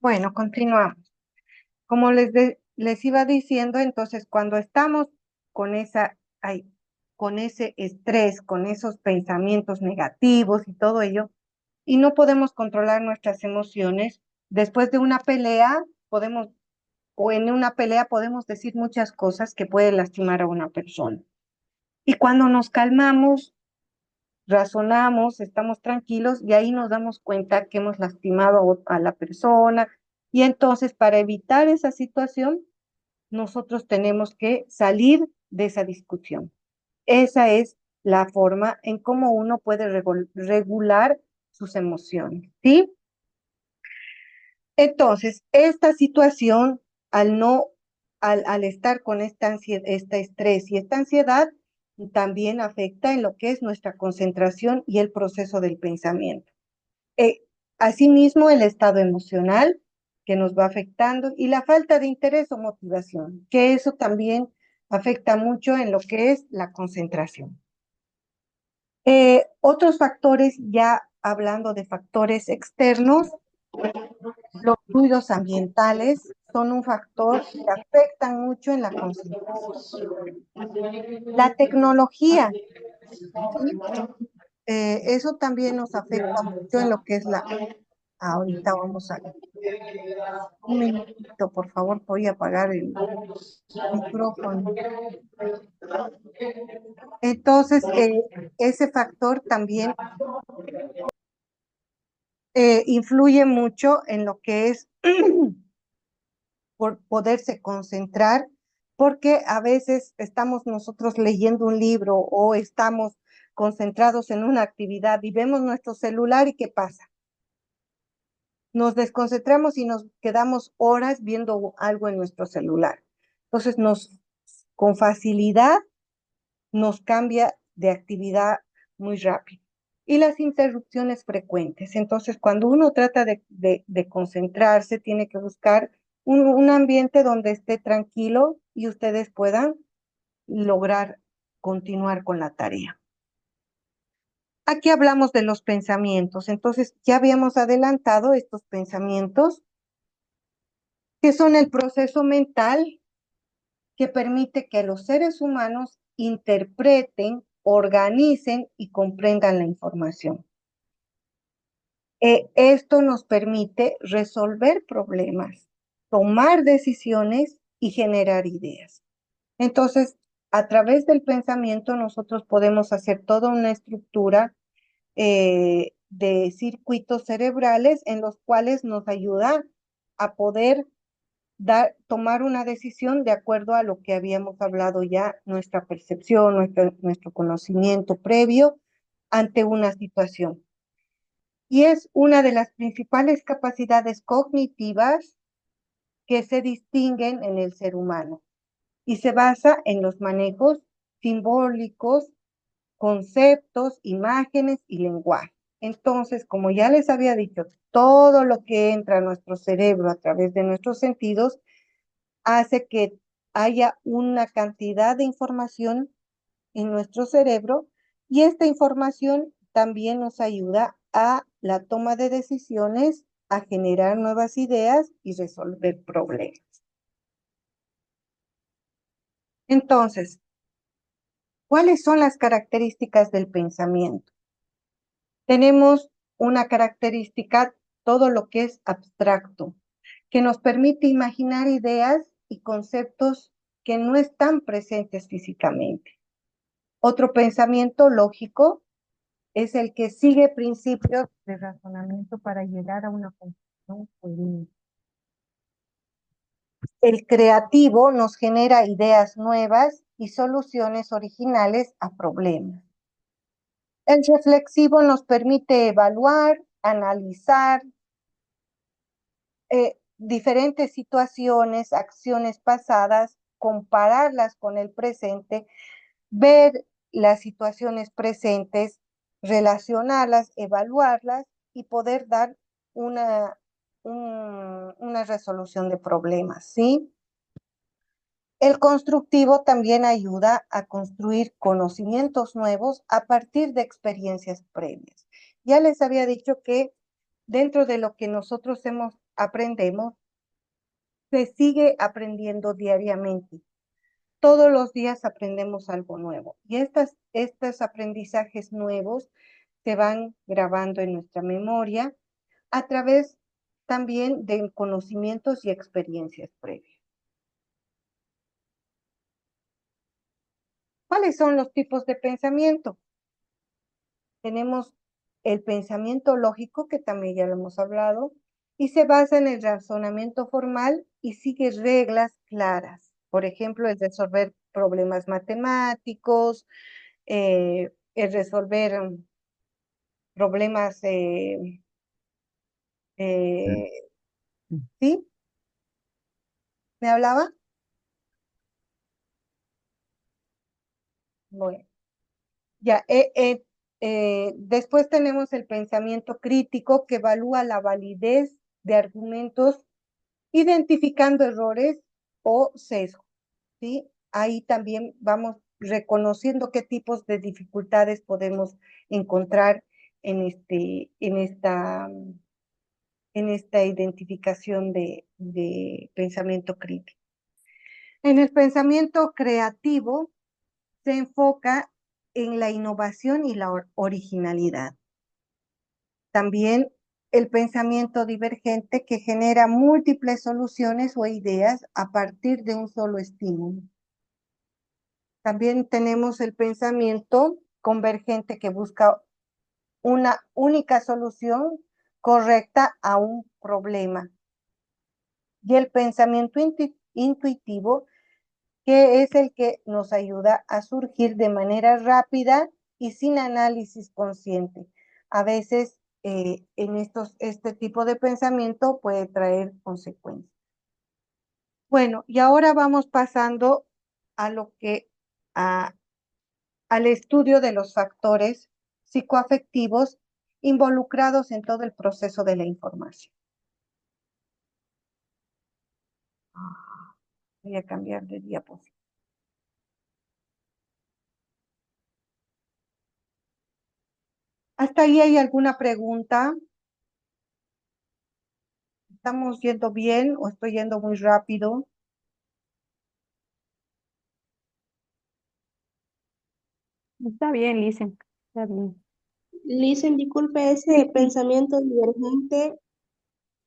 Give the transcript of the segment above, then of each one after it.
Bueno, continuamos. Como les iba diciendo, entonces, cuando estamos con con ese estrés, con esos pensamientos negativos y todo ello, y no podemos controlar nuestras emociones, después de una pelea o en una pelea podemos decir muchas cosas que pueden lastimar a una persona. Y cuando nos calmamos, razonamos, estamos tranquilos y ahí nos damos cuenta que hemos lastimado a la persona. Y entonces, para evitar esa situación, nosotros tenemos que salir de esa discusión. Esa es la forma en cómo uno puede regular sus emociones, ¿sí? Entonces, esta situación, al no, al estar con esta ansiedad, este estrés y esta ansiedad, también afecta en lo que es nuestra concentración y el proceso del pensamiento. Eh, Asimismo, el estado emocional que nos va afectando y la falta de interés o motivación, que eso también afecta mucho en lo que es la concentración. Otros factores, ya hablando de factores externos, los ruidos ambientales son un factor que afectan mucho en la concentración. La tecnología, ¿sí? Eso también nos afecta mucho en lo que es la... Ahorita vamos a... Un minutito, por favor, voy a apagar el micrófono. Entonces, ese factor también influye mucho en lo que es por poderse concentrar, porque a veces estamos nosotros leyendo un libro o estamos concentrados en una actividad y vemos nuestro celular y ¿qué pasa? Nos desconcentramos y nos quedamos horas viendo algo en nuestro celular. Entonces, con facilidad nos cambia de actividad muy rápido. Y las interrupciones frecuentes. Entonces, cuando uno trata de concentrarse, tiene que buscar un ambiente donde esté tranquilo y ustedes puedan lograr continuar con la tarea. Aquí hablamos de los pensamientos. Entonces, ya habíamos adelantado estos pensamientos, que son el proceso mental que permite que los seres humanos interpreten, organicen y comprendan la información. Esto nos permite resolver problemas, tomar decisiones y generar ideas. Entonces, a través del pensamiento nosotros podemos hacer toda una estructura de circuitos cerebrales en los cuales nos ayuda a poder tomar una decisión de acuerdo a lo que habíamos hablado ya, nuestra percepción, nuestro conocimiento previo ante una situación. Y es una de las principales capacidades cognitivas que se distinguen en el ser humano y se basa en los manejos simbólicos, conceptos, imágenes y lenguaje. Entonces, como ya les había dicho, todo lo que entra a nuestro cerebro a través de nuestros sentidos hace que haya una cantidad de información en nuestro cerebro y esta información también nos ayuda a la toma de decisiones, a generar nuevas ideas y resolver problemas. Entonces, ¿cuáles son las características del pensamiento? Tenemos una característica, todo lo que es abstracto, que nos permite imaginar ideas y conceptos que no están presentes físicamente. Otro pensamiento lógico es el que sigue principios de razonamiento para llegar a una conclusión coherente. El creativo nos genera ideas nuevas y soluciones originales a problemas. El reflexivo nos permite evaluar, analizar diferentes situaciones, acciones pasadas, compararlas con el presente, ver las situaciones presentes, relacionarlas, evaluarlas y poder dar una, una resolución de problemas, ¿sí? El constructivo también ayuda a construir conocimientos nuevos a partir de experiencias previas. Ya les había dicho que dentro de lo que nosotros hemos aprendemos, se sigue aprendiendo diariamente. Todos los días aprendemos algo nuevo y estos aprendizajes nuevos se van grabando en nuestra memoria a través también de conocimientos y experiencias previas. ¿Cuáles son los tipos de pensamiento? Tenemos el pensamiento lógico, que también ya lo hemos hablado, y se basa en el razonamiento formal y sigue reglas claras. Por ejemplo, el resolver problemas matemáticos, el resolver problemas, eh, ¿sí? ¿Me hablaba? Bueno, ya. Después tenemos el pensamiento crítico que evalúa la validez de argumentos identificando errores o sesgos, ¿sí? Ahí también vamos reconociendo qué tipos de dificultades podemos encontrar en esta identificación de pensamiento crítico. En el pensamiento creativo se enfoca en la innovación y la originalidad. También el pensamiento divergente que genera múltiples soluciones o ideas a partir de un solo estímulo. También tenemos el pensamiento convergente que busca una única solución correcta a un problema. Y el pensamiento intuitivo, que es el que nos ayuda a surgir de manera rápida y sin análisis consciente. A veces este tipo de pensamiento puede traer consecuencias. Bueno, y ahora vamos pasando a lo que a, al estudio de los factores psicoafectivos involucrados en todo el proceso de la información. Voy a cambiar de diapositiva. ¿Hasta ahí hay alguna pregunta? ¿Estamos yendo bien o estoy yendo muy rápido? Está bien, Licen, está bien. Listen, disculpe, ese Sí, sí. pensamiento divergente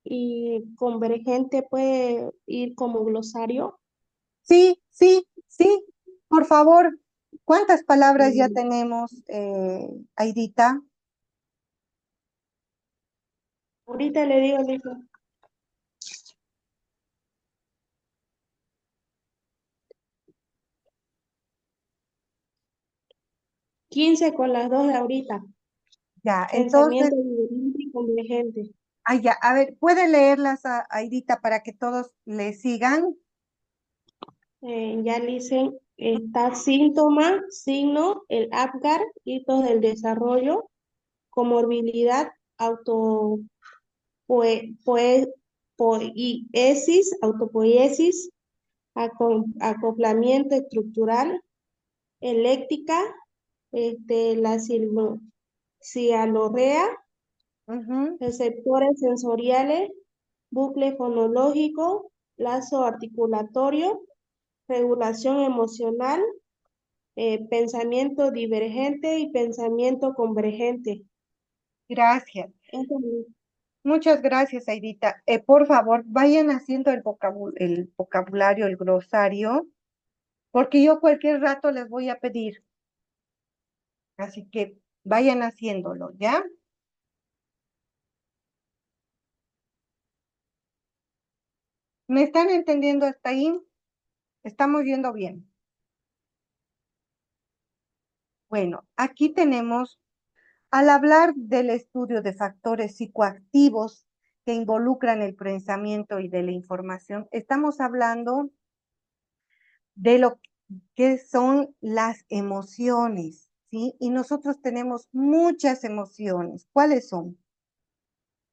y convergente puede ir como glosario. Sí, sí, sí. Por favor, ¿cuántas palabras ya Mm, tenemos, Aidita? Ahorita le digo, Listen, 15 con las dos de ahorita. Ya, entonces, Pensamiento divergente y convergente. ya, a ver, ¿puede leerlas, Aidita, para que todos le sigan? Ya dicen, está síntoma, signo, el Apgar, hitos del desarrollo, comorbilidad, auto, poiesis, autopoiesis, acoplamiento estructural, eléctrica, la cialorrea, Ujú. receptores sensoriales, bucle fonológico, lazo articulatorio, regulación emocional, pensamiento divergente y pensamiento convergente. Gracias. Entonces, Muchas gracias, Aidita. Por favor, vayan haciendo el vocabulario, el glosario, porque yo cualquier rato les voy a pedir. Así que vayan haciéndolo, ¿ya? ¿Me están entendiendo hasta ahí? Estamos yendo bien. Bueno, aquí tenemos, al hablar del estudio de factores psicoactivos que involucran el pensamiento y de la información, estamos hablando de lo que son las emociones, ¿sí? Y nosotros tenemos muchas emociones. ¿Cuáles son?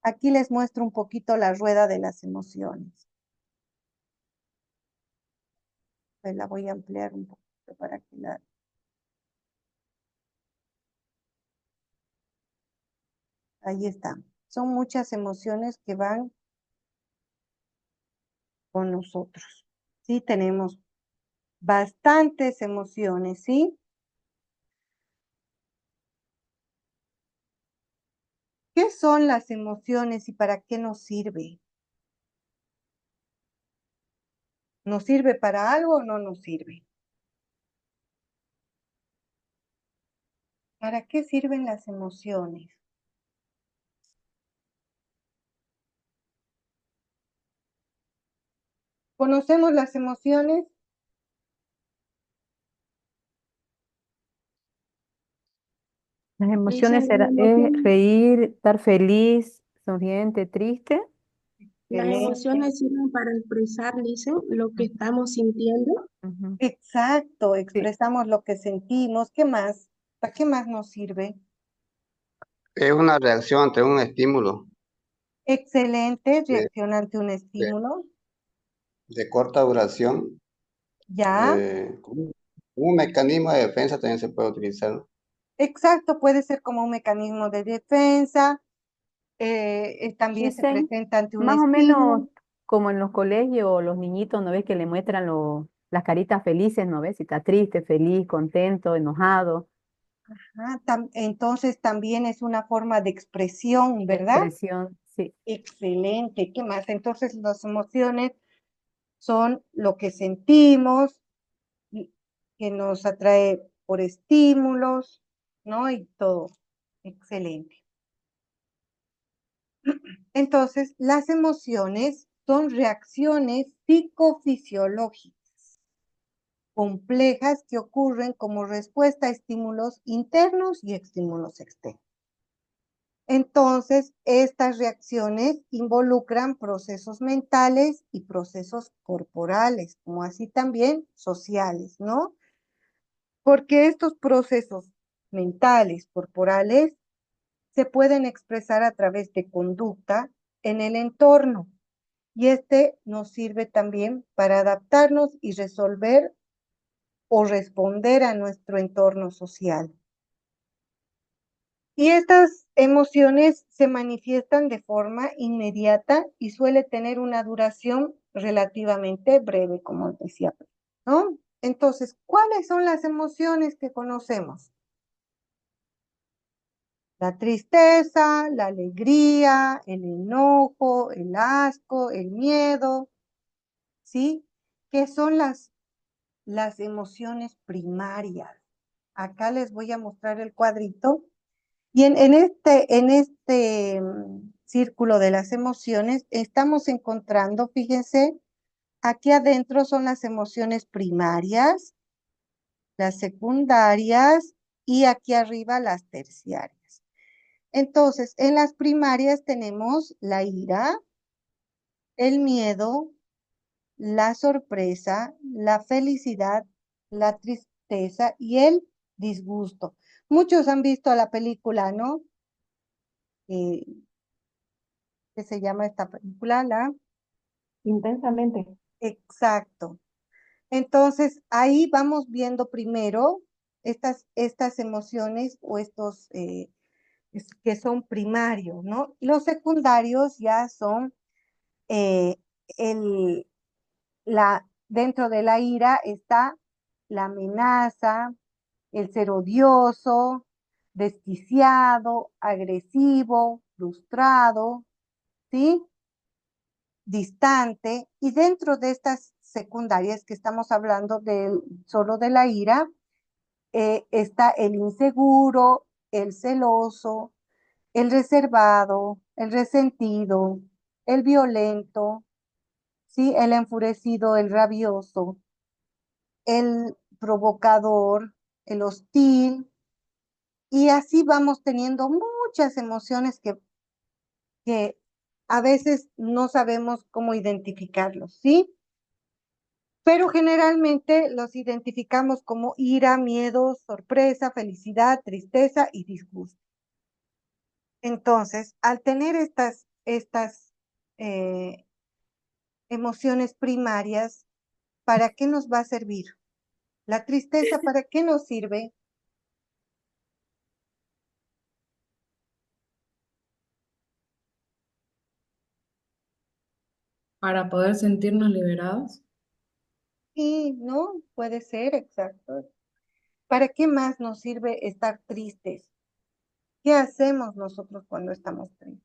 Aquí les muestro un poquito la rueda de las emociones. Pues la voy a ampliar un poquito para que la... Ahí está. Son muchas emociones que van con nosotros. Sí, tenemos bastantes emociones, ¿sí? ¿Qué son las emociones y para qué nos sirve? ¿Nos sirve para algo o no nos sirve? ¿Para qué sirven las emociones? ¿Conocemos las emociones? Las Lisa, emociones las es emociones, reír, estar feliz, sonriente, triste. las Excelente. emociones sirven para expresar, Lisa, lo que estamos sintiendo. Ujú. Exacto, Sí, expresamos lo que sentimos. ¿Qué más? ¿Para qué más nos sirve? Es una reacción ante un estímulo Excelente, de, reacción ante un de- estímulo. de corta duración. Ya, Como un mecanismo de defensa también se puede utilizar. exacto, puede ser como un mecanismo de defensa. También se dicen presenta ante un más o menos estímulo. como en los colegios, los niñitos, ¿no ves? Que le muestran las caritas felices, ¿no ves? Si está triste, feliz, contento, enojado, Entonces también es una forma de expresión, de ¿verdad? expresión, sí. Excelente. ¿Qué más? Entonces las emociones son lo que sentimos, y que nos atrae por estímulos, ¿no? Y todo. Excelente. Entonces, las emociones son reacciones psicofisiológicas complejas que ocurren como respuesta a estímulos internos y estímulos externos. Entonces, estas reacciones involucran procesos mentales y procesos corporales, como así también sociales, ¿no? Porque estos procesos mentales, corporales, se pueden expresar a través de conducta en el entorno y este nos sirve también para adaptarnos y resolver o responder a nuestro entorno social. Y estas emociones se manifiestan de forma inmediata y suele tener una duración relativamente breve, como decía, ¿no? Entonces, ¿cuáles son las emociones que conocemos? La tristeza, la alegría, el enojo, el asco, el miedo, ¿sí? ¿Qué son las emociones primarias? Acá les voy a mostrar el cuadrito. Y en este círculo de las emociones estamos encontrando, fíjense, aquí adentro son las emociones primarias, las secundarias y aquí arriba las terciarias. Entonces, en las primarias tenemos la ira, el miedo, la sorpresa, la felicidad, la tristeza y el disgusto. Muchos han visto la película, ¿no? Eh, ¿Qué se llama esta película? Intensamente. Exacto. Entonces, ahí vamos viendo primero estas emociones o estos que son primarios, ¿no? Los secundarios ya son eh, el, dentro de la ira está la amenaza, el ser odioso, desquiciado, agresivo, frustrado, ¿sí? Distante. Y dentro de estas secundarias que estamos hablando solo de la ira, está el inseguro, el celoso, el reservado, el resentido, el violento, ¿sí? El enfurecido, el rabioso, el provocador, el hostil, y así vamos teniendo muchas emociones que a veces no sabemos cómo identificarlos, ¿sí? Pero generalmente los identificamos como ira, miedo, sorpresa, felicidad, tristeza y disgusto. Entonces, al tener estas eh, emociones primarias, ¿para qué nos va a servir? La tristeza, ¿para qué nos sirve? para poder sentirnos liberados. Y no, puede ser, exacto. ¿Para qué más nos sirve estar tristes? ¿Qué hacemos nosotros cuando estamos tristes?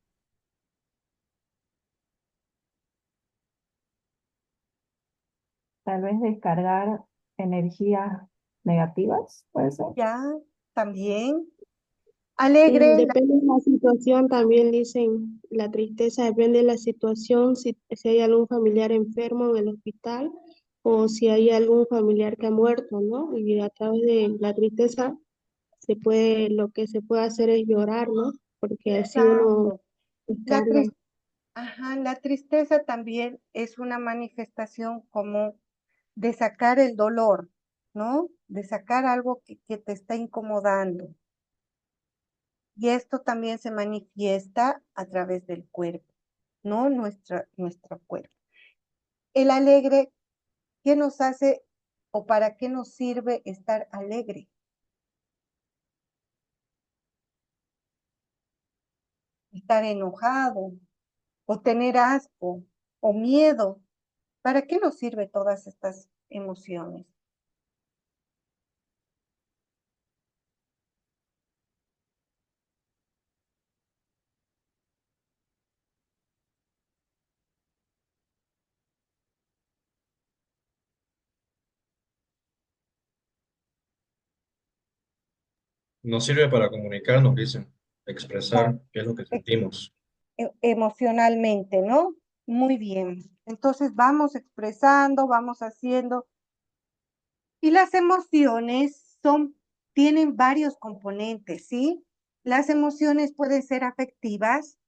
Tal vez descargar energías negativas, puede ser. Ya, también. Sí, Alegre, depende de la situación, también dicen, la tristeza depende de la situación, si hay algún familiar enfermo en el hospital o si hay algún familiar que ha muerto, ¿no? Y a través de la tristeza lo que se puede hacer es llorar, ¿no? Porque así uno exacto. La descarga. tris- Ajá, la tristeza también es una manifestación como de sacar el dolor, ¿no? De sacar algo que te está incomodando. Y esto también se manifiesta a través del cuerpo, ¿no? Nuestro cuerpo. El alegre, ¿qué nos hace o para qué nos sirve estar alegre? Estar enojado o tener asco o miedo. ¿Para qué nos sirve todas estas emociones? Nos sirve para comunicarnos, dicen, expresar qué es lo que E- sentimos. Emocionalmente, ¿no? Muy bien. Entonces vamos expresando, vamos haciendo. Y las emociones tienen varios componentes, ¿sí? Las emociones pueden ser afectivas,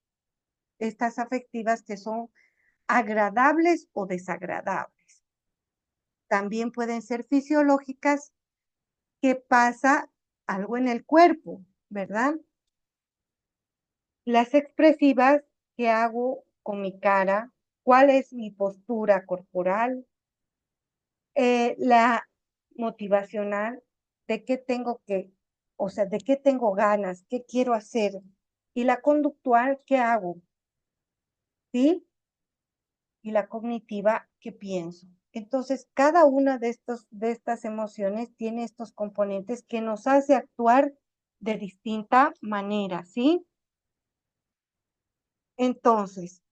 estas afectivas que son agradables o desagradables. También pueden ser fisiológicas, que pasa algo en el cuerpo, ¿verdad? Las expresivas, ¿qué hago con mi cara? ¿Cuál es mi postura corporal? La motivacional, de qué tengo que, o sea, de qué tengo ganas, qué quiero hacer. Y la conductual, ¿qué hago? ¿Sí? Y la cognitiva, ¿qué pienso? Entonces, cada una de estas emociones tiene estos componentes que nos hace actuar de distinta manera, ¿sí? Entonces,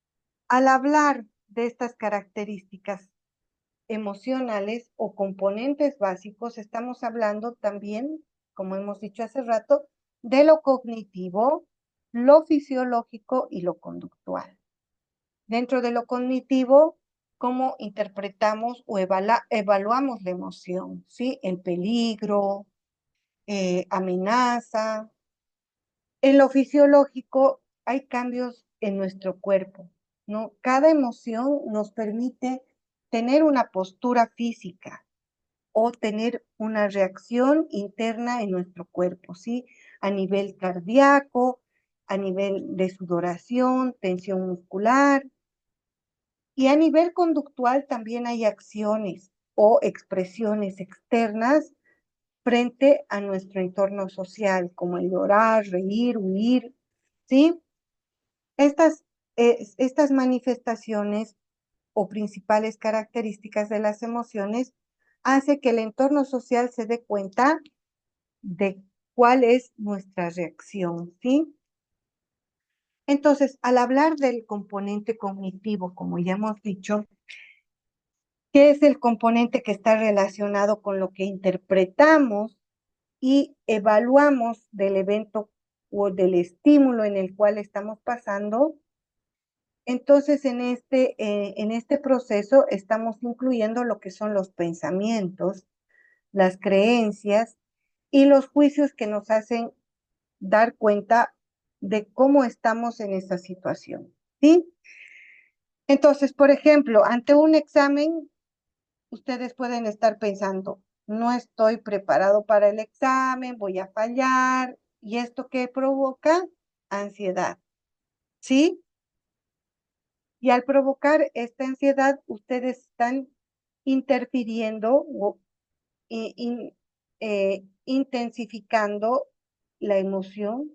al hablar de estas características emocionales o componentes básicos, estamos hablando también, como hemos dicho hace rato, de lo cognitivo, lo fisiológico y lo conductual. Dentro de lo cognitivo, cómo interpretamos o evaluamos la emoción, ¿sí? El peligro, amenaza. En lo fisiológico hay cambios en nuestro cuerpo, ¿no? Cada emoción nos permite tener una postura física o tener una reacción interna en nuestro cuerpo, ¿sí? A nivel cardíaco, a nivel de sudoración, tensión muscular. Y a nivel conductual también hay acciones o expresiones externas frente a nuestro entorno social, como el llorar, reír, huir, ¿sí? Estas, estas manifestaciones o principales características de las emociones hace que el entorno social se dé cuenta de cuál es nuestra reacción, ¿sí? Entonces, al hablar del componente cognitivo, como ya hemos dicho, ¿qué es el componente que está relacionado con lo que interpretamos y evaluamos del evento o del estímulo en el cual estamos pasando? Entonces, en este proceso estamos incluyendo lo que son los pensamientos, las creencias y los juicios que nos hacen dar cuenta de cómo estamos en esa situación, ¿sí? Entonces, por ejemplo, ante un examen, ustedes pueden estar pensando, no estoy preparado para el examen, voy a fallar, y esto que provoca ansiedad, ¿sí? Y al provocar esta ansiedad, ustedes están interfiriendo o intensificando la emoción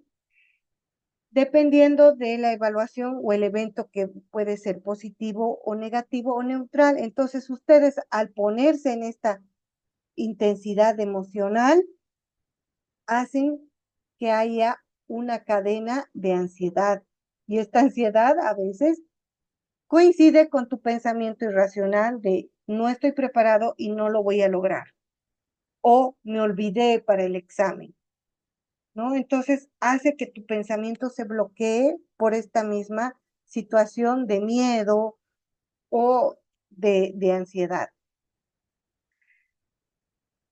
dependiendo de la evaluación o el evento que puede ser positivo o negativo o neutral. Entonces, ustedes al ponerse en esta intensidad emocional, hacen que haya una cadena de ansiedad. Y esta ansiedad a veces coincide con tu pensamiento irracional de no estoy preparado y no lo voy a lograr. O me olvidé para el examen, ¿no? Entonces hace que tu pensamiento se bloquee por esta misma situación de miedo o de ansiedad.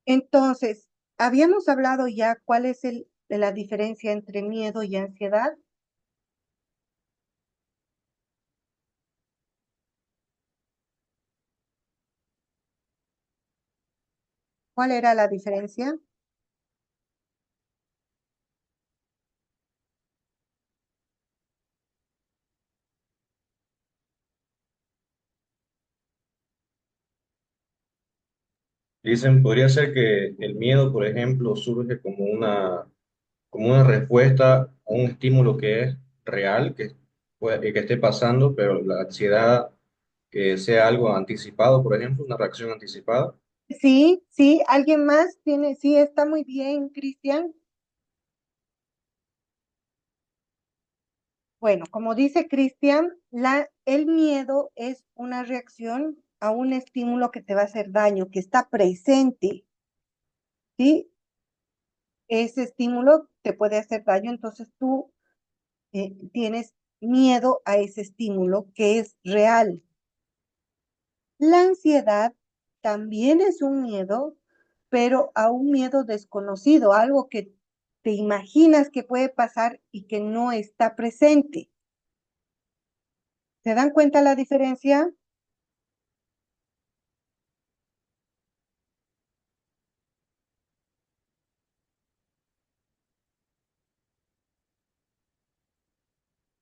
Entonces, habíamos hablado ya cuál es la diferencia entre miedo y ansiedad. ¿Cuál era la diferencia? Dicen, podría ser que el miedo, por ejemplo, surge como una respuesta a un estímulo que es real, que esté pasando, pero la ansiedad que sea algo anticipado, por ejemplo, una reacción anticipada. Sí, sí, alguien más tiene, sí, está muy bien, Cristian. Bueno, como dice Cristian, el miedo es una reacción a un estímulo que te va a hacer daño, que está presente, ¿sí? Ese estímulo te puede hacer daño, entonces tú tienes miedo a ese estímulo que es real. La ansiedad también es un miedo, pero a un miedo desconocido, algo que te imaginas que puede pasar y que no está presente. ¿Se dan cuenta la diferencia?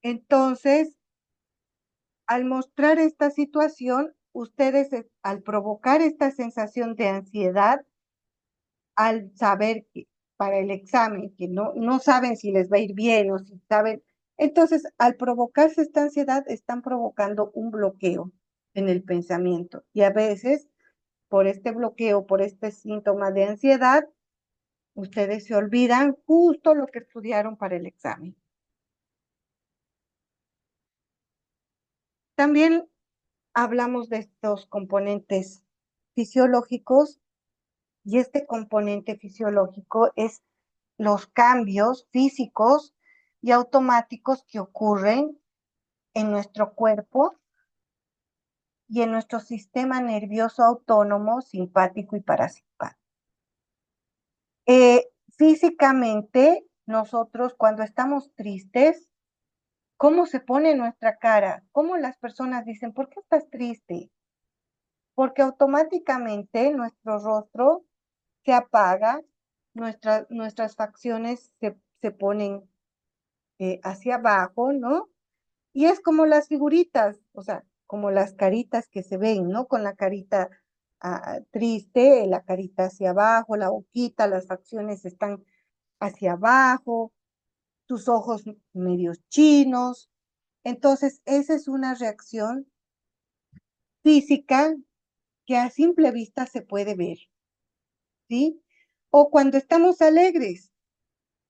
Entonces, al mostrar esta situación, ustedes al provocar esta sensación de ansiedad, al saber que para el examen, que no saben si les va a ir bien o si saben, entonces al provocarse esta ansiedad, están provocando un bloqueo en el pensamiento. Y a veces, por este bloqueo, por este síntoma de ansiedad, ustedes se olvidan justo lo que estudiaron para el examen. También hablamos de estos componentes fisiológicos y este componente fisiológico es los cambios físicos y automáticos que ocurren en nuestro cuerpo y en nuestro sistema nervioso autónomo, simpático y parasimpático. Físicamente, nosotros cuando estamos tristes, ¿cómo se pone nuestra cara? ¿Cómo las personas dicen, ¿por qué estás triste? Porque automáticamente nuestro rostro se apaga, nuestras facciones se ponen hacia abajo, ¿no? Y es como las figuritas, o sea, como las caritas que se ven, ¿no? Con la carita triste, la carita hacia abajo, la boquita, las facciones están hacia abajo, tus ojos medios chinos. Entonces, esa es una reacción física que a simple vista se puede ver, ¿sí? O cuando estamos alegres.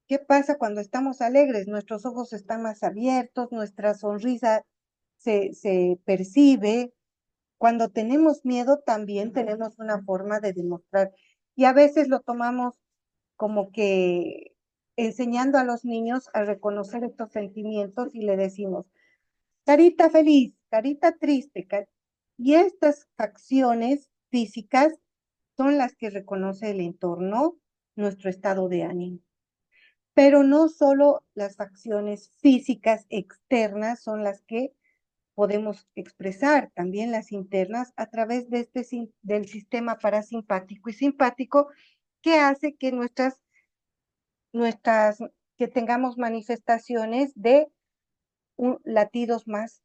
¿Qué pasa cuando estamos alegres? Nuestros ojos están más abiertos, nuestra sonrisa se percibe. Cuando tenemos miedo también tenemos una forma de demostrar. Y a veces lo tomamos como que enseñando a los niños a reconocer estos sentimientos y le decimos, carita feliz, carita triste. Y estas facciones físicas son las que reconoce el entorno, nuestro estado de ánimo. Pero no solo las facciones físicas externas son las que podemos expresar, también las internas a través de del sistema parasimpático y simpático que hace que nuestras, que tengamos manifestaciones de latidos más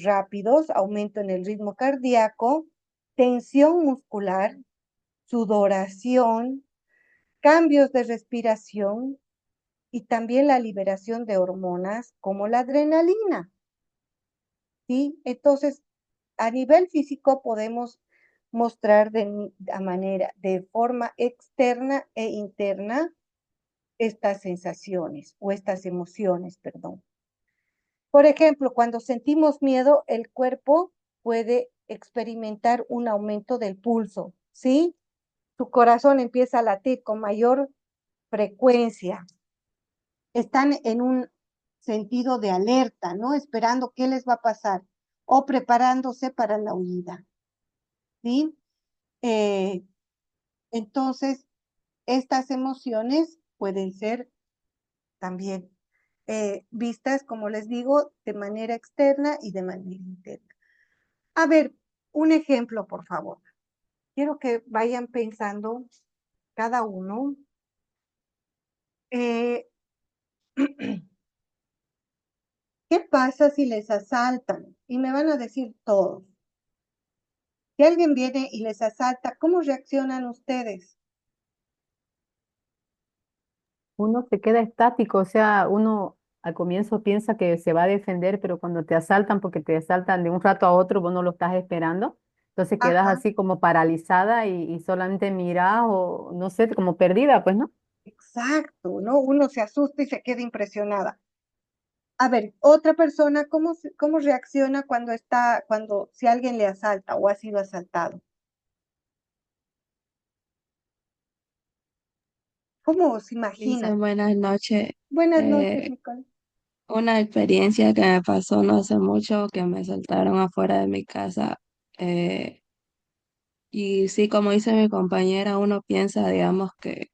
rápidos, aumento en el ritmo cardíaco, tensión muscular, sudoración, cambios de respiración y también la liberación de hormonas como la adrenalina, ¿sí? Entonces, a nivel físico podemos mostrar de forma externa e interna estas sensaciones o estas emociones, perdón. Por ejemplo, cuando sentimos miedo, el cuerpo puede experimentar un aumento del pulso, ¿sí? Su corazón empieza a latir con mayor frecuencia. Están en un sentido de alerta, ¿no? Esperando qué les va a pasar o preparándose para la huida, ¿sí? Eh, entonces, estas emociones pueden ser también vistas, como les digo, de manera externa y de manera interna. A ver, un ejemplo, por favor. Quiero que vayan pensando cada uno. Eh, ¿Qué pasa si les asaltan? Y me van a decir todos. Si alguien viene y les asalta, ¿cómo reaccionan ustedes? Uno se queda estático, o sea, uno al comienzo piensa que se va a defender, pero cuando te asaltan, porque te asaltan de un rato a otro, vos no lo estás esperando, entonces quedas Ajá, así como paralizada y solamente mirás o no sé, como perdida, pues, ¿no? exacto, ¿no? Uno se asusta y se queda impresionada. A ver, otra persona, ¿cómo reacciona si alguien le asalta o ha sido asaltado? ¿Cómo se imagina? Lisa, buenas noches. Buenas noches, Eh, Nicole. una experiencia que me pasó no hace mucho, que me saltaron afuera de mi casa. eh, y sí, como dice mi compañera, uno piensa, digamos, que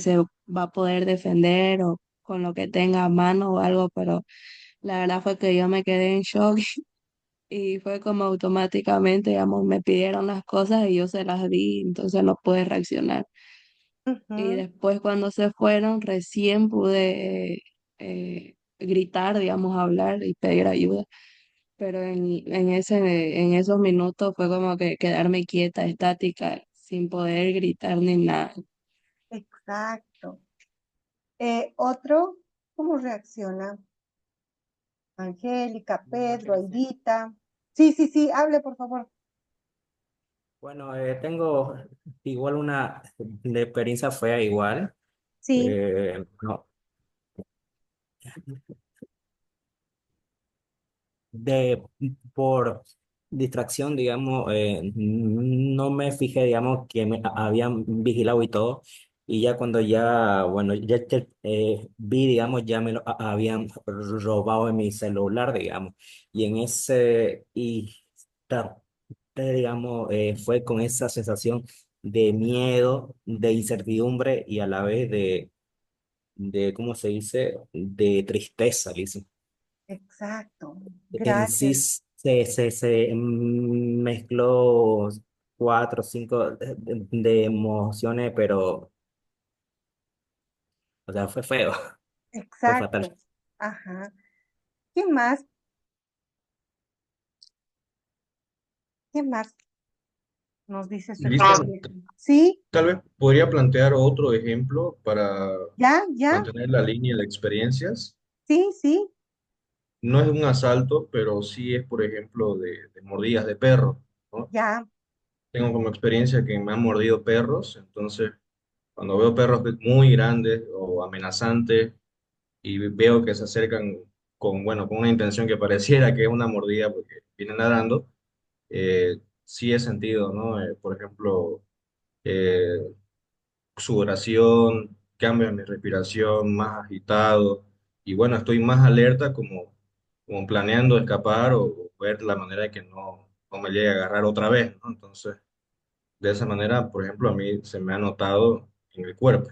se va a poder defender o con lo que tenga a mano o algo, pero la verdad fue que yo me quedé en shock y fue como automáticamente, digamos, me pidieron las cosas y yo se las di, entonces no pude reaccionar. Y Ujú, después cuando se fueron, recién pude gritar, digamos, hablar y pedir ayuda. Pero en esos minutos fue como que quedarme quieta, estática, sin poder gritar ni nada. exacto. Otro, ¿cómo reacciona? Angélica, Buenas Pedro, noches, Licen. Aidita. Sí, sí, sí, hable, por favor. Bueno, tengo igual una de experiencia fea igual. Sí, No, de por distracción, digamos, no me fijé, digamos, que me habían vigilado y todo. Y ya cuando ya, bueno, vi, digamos, ya me lo habían robado en mi celular, digamos. Y en ese, y digamos, fue con esa sensación de miedo, de incertidumbre y a la vez ¿cómo se dice? De tristeza, Lisa. exacto. En sí Gracias. se mezcló cuatro o cinco de emociones, pero, o sea, fue feo, fue fatal. Exacto. Ajá. ¿Qué más? ¿Qué más nos dice su Cristian, experiencia? Sí, tal vez podría plantear otro ejemplo para ya, ya, mantener la línea de experiencias. sí, sí, No es un asalto, pero sí es, por ejemplo, de mordidas de perro, ¿no? ya. Tengo como experiencia que me han mordido perros, entonces cuando veo perros muy grandes o amenazantes y veo que se acercan bueno, con una intención que pareciera que es una mordida porque vienen ladrando, sí he sentido, ¿no? Por ejemplo, eh, sudoración, cambio en mi respiración, más agitado, y bueno, estoy más alerta como planeando escapar o ver la manera de que no me llegue a agarrar otra vez, ¿no? Entonces, de esa manera, por ejemplo, a mí se me ha notado en el cuerpo.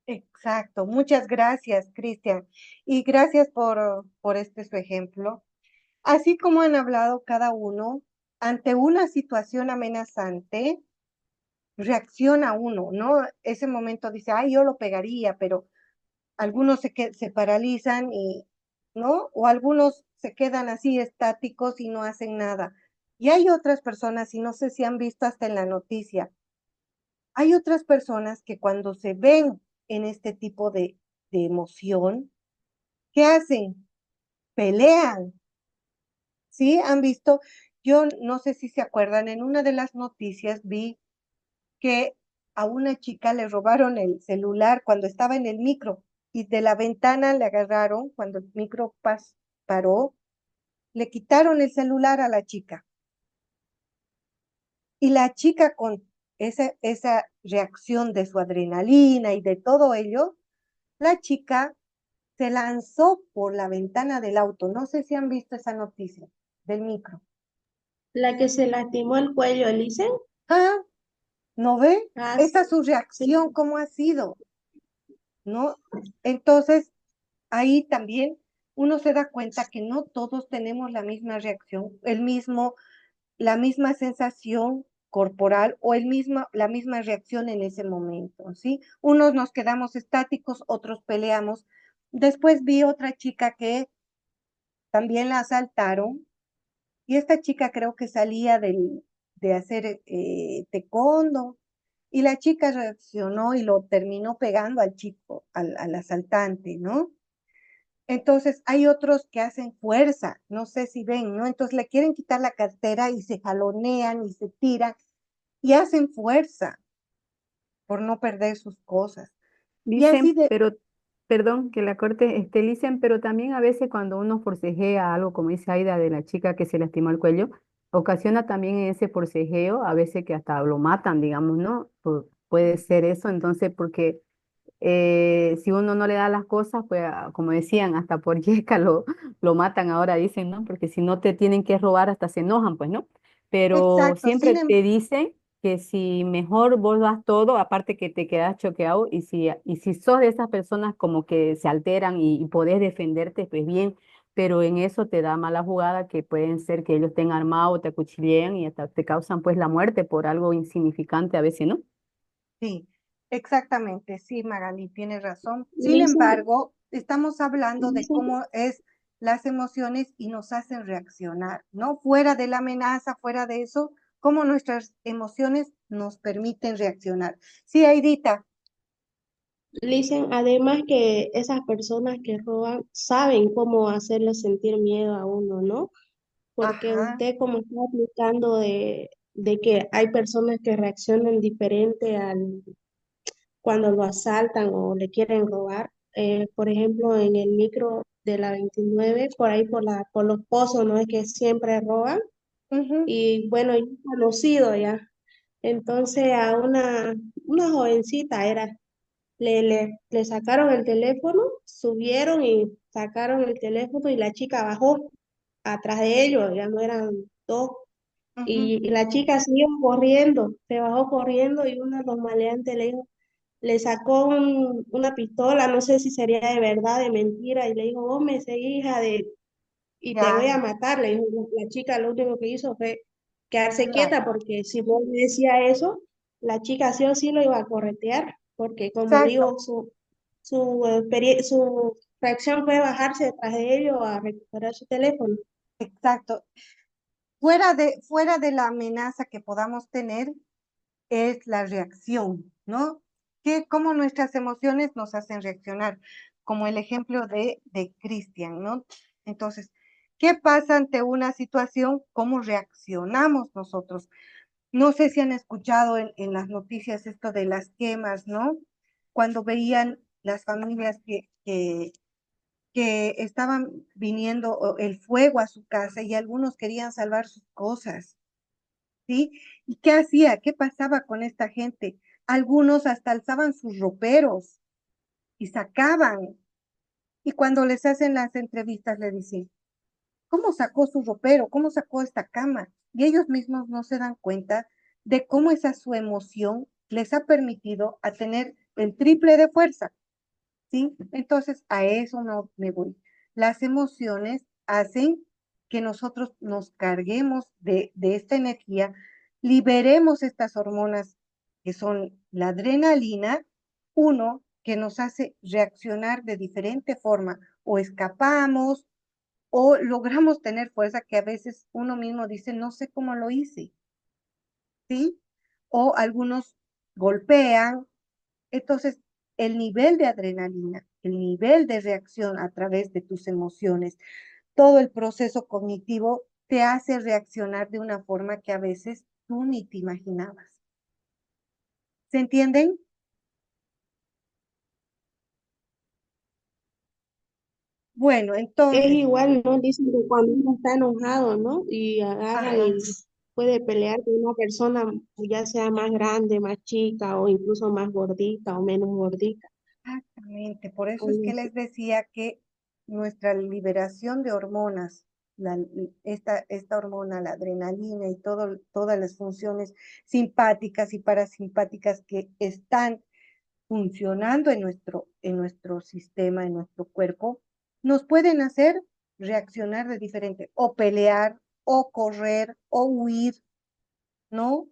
Exacto. Muchas gracias, Cristian. Y gracias por este su ejemplo. Así como han hablado cada uno, ante una situación amenazante, reacciona uno, ¿no? Ese momento dice, ay, yo lo pegaría, pero algunos se paralizan y, ¿no? O algunos se quedan así estáticos y no hacen nada. Y hay otras personas, y no sé si han visto hasta en la noticia, hay otras personas que cuando se ven en este tipo de emoción, ¿qué hacen? Pelean, ¿sí? Han visto, yo no sé si se acuerdan, en una de las noticias vi que a una chica le robaron el celular cuando estaba en el micro y de la ventana le agarraron cuando el micro paró, le quitaron el celular a la chica. Y la chica con esa reacción de su adrenalina y de todo ello, la chica se lanzó por la ventana del auto. No sé si han visto esa noticia del micro. La que se lastimó el cuello, Elisen. Ah, ¿no ve? Ah, Esa es su sí. reacción, ¿cómo ha sido? ¿No? Entonces, ahí también uno se da cuenta que no todos tenemos la misma reacción, la misma sensación corporal o la misma reacción en ese momento, ¿sí? Unos nos quedamos estáticos, otros peleamos. Después vi otra chica que también la asaltaron y esta chica creo que salía de hacer taekwondo y la chica reaccionó y lo terminó pegando al chico, al asaltante, ¿no? Entonces hay otros que hacen fuerza, no sé si ven, ¿no? Entonces le quieren quitar la cartera y se jalonean y se tiran y hacen fuerza por no perder sus cosas. Y así Dicen, de, pero, perdón que la corte, dicen, pero también a veces cuando uno forcejea algo, como dice Aida de la chica que se lastimó el cuello, ocasiona también ese forcejeo, a veces que hasta lo matan, digamos, ¿no? Puede ser eso, entonces, porque si uno no le da las cosas, pues como decían, hasta por yesca lo matan ahora, dicen, ¿no? Porque si no te tienen que robar, hasta se enojan, pues, ¿no? Pero exacto, siempre te dicen que si mejor vos das todo, aparte que te quedas choqueado, y si sos de esas personas como que se alteran y podés defenderte, pues bien, pero en eso te da mala jugada que pueden ser que ellos estén armados, te acuchilleen y hasta te causan pues la muerte por algo insignificante a veces, ¿no? sí, exactamente, sí, Magali, tienes razón. Sin Listen, embargo, estamos hablando de listen, cómo es las emociones y nos hacen reaccionar, ¿no? Fuera de la amenaza, fuera de eso, cómo nuestras emociones nos permiten reaccionar. Sí, Aidita, listen, además que esas personas que roban saben cómo hacerle sentir miedo a uno, ¿no? Porque ajá, usted como está aplicando de que hay personas que reaccionan diferente cuando lo asaltan o le quieren robar. Por ejemplo, en el micro de la 29 por ahí por los pozos, ¿no? Es que siempre roban. ujú, Y bueno, yo he conocido ya. Entonces a una jovencita le sacaron el teléfono, subieron y sacaron el teléfono y la chica bajó atrás de ellos, ya no eran dos. ujú, Y la chica siguió corriendo, se bajó corriendo y uno de los maleantes le dijo, le sacó una pistola, no sé si sería de verdad, de mentira, y le dijo, vos me seguís, hija de, y te voy ya, a matar. Le dijo, la chica lo único que hizo fue quedarse claro, quieta, porque si no le decía eso, la chica sí o sí lo iba a corretear, porque como exacto, digo, su reacción fue bajarse detrás de ellos a recuperar su teléfono. exacto. Fuera de la amenaza que podamos tener, es la reacción, ¿no? Cómo nuestras emociones nos hacen reaccionar, como el ejemplo de Cristian, ¿no? Entonces, ¿qué pasa ante una situación? ¿Cómo reaccionamos nosotros? No sé si han escuchado en las noticias esto de las quemas, ¿no? Cuando veían las familias que estaban viniendo el fuego a su casa y algunos querían salvar sus cosas. ¿Sí? ¿Y qué hacía? ¿Qué pasaba con esta gente? Algunos hasta alzaban sus roperos y sacaban. Y cuando les hacen las entrevistas le dicen, ¿cómo sacó su ropero? ¿Cómo sacó esta cama? Y ellos mismos no se dan cuenta de cómo esa su emoción les ha permitido a tener el triple de fuerza. ¿Sí? Entonces, a eso no me voy. Las emociones hacen que nosotros nos carguemos de esta energía, liberemos estas hormonas que son la adrenalina, uno, que nos hace reaccionar de diferente forma, o escapamos, o logramos tener fuerza que a veces uno mismo dice, no sé cómo lo hice, ¿sí? O algunos golpean. Entonces, el nivel de adrenalina, el nivel de reacción a través de tus emociones, todo el proceso cognitivo te hace reaccionar de una forma que a veces tú ni te imaginabas. ¿Se entienden? Bueno, Es entonces, igual, ¿no? Dicen que cuando uno está enojado, ¿no? Y agarra ajá, y puede pelear con una persona, ya sea más grande, más chica, o incluso más gordita o menos gordita. exactamente. Por eso es Algo que así. les decía que nuestra liberación de hormonas, esta hormona, la adrenalina y todas las funciones simpáticas y parasimpáticas que están funcionando en nuestro sistema, en nuestro cuerpo, nos pueden hacer reaccionar de diferente, o pelear, o correr, o huir, ¿no?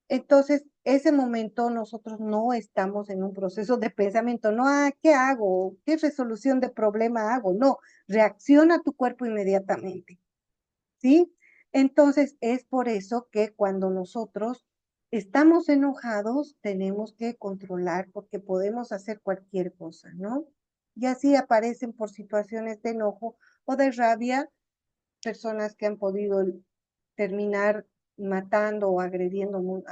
Entonces, ese momento nosotros no estamos en un proceso de pensamiento, no, ¿qué hago? ¿Qué resolución de problema hago? No, reacciona tu cuerpo inmediatamente, ¿sí? Entonces, es por eso que cuando nosotros estamos enojados, tenemos que controlar porque podemos hacer cualquier cosa, ¿no? Y así aparecen por situaciones de enojo o de rabia personas que han podido terminar matando o agrediendo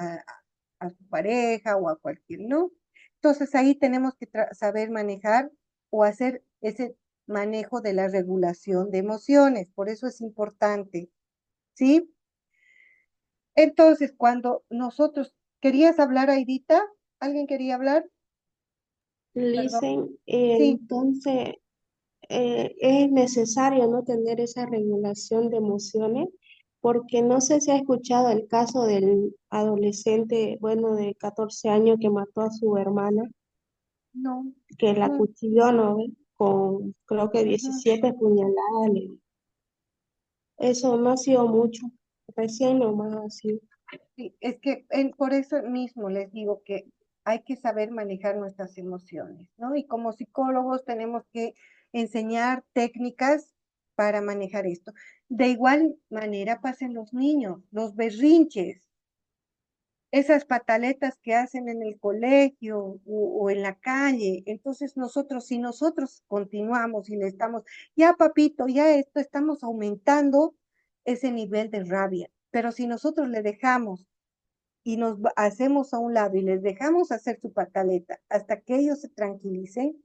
a su pareja o a cualquier, ¿no? Entonces ahí tenemos que saber manejar o hacer ese manejo de la regulación de emociones, por eso es importante, ¿sí? Entonces, cuando nosotros, ¿querías hablar, Aidita? ¿Alguien quería hablar? Perdón. Dicen, Sí, entonces, es necesario no tener esa regulación de emociones, porque no sé si ha escuchado el caso del adolescente, bueno, de 14 años que mató a su hermana, no. que la Ujú, acuchilló, ¿no ve? Con creo que ujú. 17 puñaladas. Eso no ha sido mucho, recién nomás ha sido. Sí, es que por eso mismo les digo que hay que saber manejar nuestras emociones, ¿no? Y como psicólogos tenemos que enseñar técnicas para manejar esto. De igual manera pasan los niños, los berrinches, esas pataletas que hacen en el colegio o en la calle. Entonces nosotros, si nosotros continuamos y le estamos, ya papito, ya esto, estamos aumentando ese nivel de rabia. Pero si nosotros le dejamos y hacemos a un lado y les dejamos hacer su pataleta hasta que ellos se tranquilicen,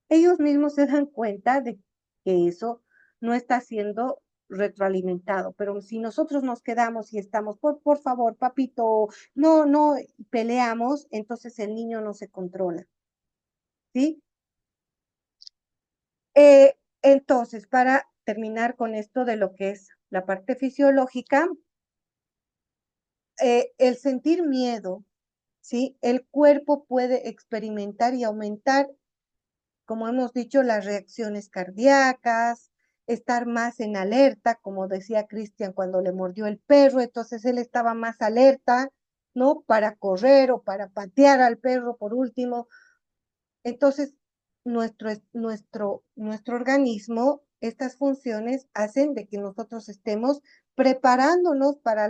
ellos mismos se dan cuenta de que eso no está siendo retroalimentado. Pero si nosotros nos quedamos y estamos, por favor, papito, no, no, peleamos, entonces el niño no se controla, ¿sí? Entonces, para terminar con esto de lo que es la parte fisiológica, el sentir miedo, ¿sí? El cuerpo puede experimentar y aumentar, como hemos dicho, las reacciones cardíacas, estar más en alerta, como decía Cristian cuando le mordió el perro, entonces él estaba más alerta, ¿no? Para correr o para patear al perro por último. Entonces, nuestro organismo, estas funciones hacen de que nosotros estemos preparándonos para la